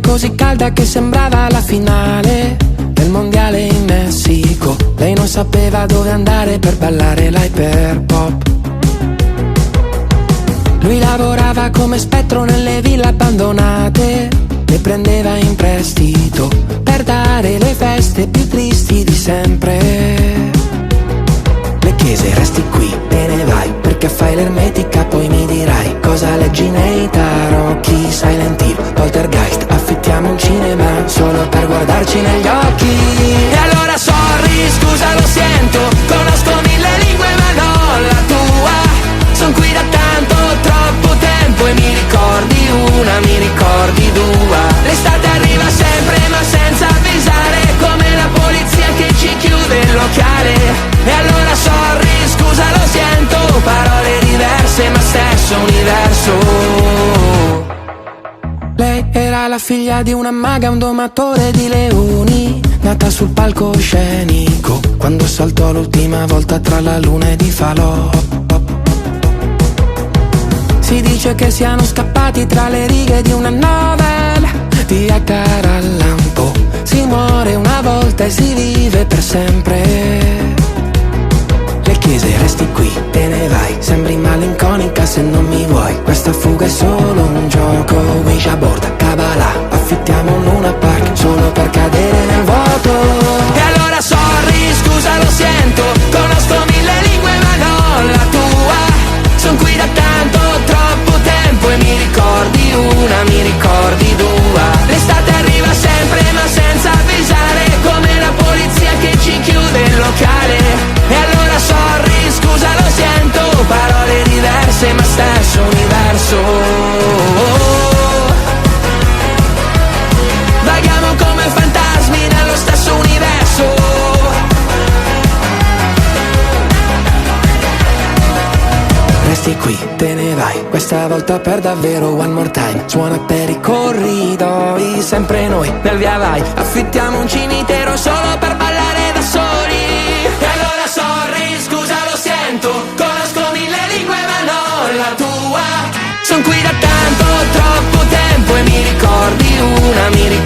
così calda che sembrava la finale del mondiale in Messico. Lei non sapeva dove andare per ballare l'hyperpop. Lui lavorava come spettro nelle ville abbandonate, le prendeva in prestito per dare le feste più tristi di sempre. Le chiese resti qui, te ne vai, perché fai l'ermetica, poi mi dirai cosa leggi nei tarocchi. Silent Hill, Poltergeist, affittiamo un cinema solo per guardarci negli occhi. E allora sorry, scusa lo sento, conosco mille lingue ma non la tua. Son qui da tanto, troppo tempo e mi ricordi una, mi ricordi due. L'estate arriva sempre ma senza avvisare, come la polizia che ci chiude il locale. E allora sorry, scusa lo sento, parole diverse ma stesso universo. Lei era la figlia di una maga, un domatore di leoni, nata sul palcoscenico quando saltò l'ultima volta tra la luna ed i falò. Si dice che siano scappati tra le righe di una novella di Edgar Allan Poe. Si muore una volta e si vive per sempre. Le chiese resti qui, te ne vai, sembri malinconica se non mi vuoi. Questa fuga è solo un gioco, Ouija board, Kabbalah, affittiamo un Luna Park solo per cadere nel vuoto. E allora sorry, scusa lo sento, conosco mille lingue ma non la tua. Son qui da tanto, troppo tempo e mi ricordi una, mi ricordi due. L'estate arriva sempre ma senza avvisare, come la polizia che ci chiude il locale. E allora sorry, scusa lo sento, parole diverse ma stesso universo. Vaghiamo come fantasmi nello stesso universo. Resti qui, te ne vai, questa volta per davvero, one more time. Suona per i corridoi, sempre noi nel via vai. Affittiamo un cimitero solo per ballare da soli. E allora sorry, scusa lo sento, conosco mille lingue ma non la tua. Son qui da tanto, troppo tempo e mi ricordi una, mi ricordi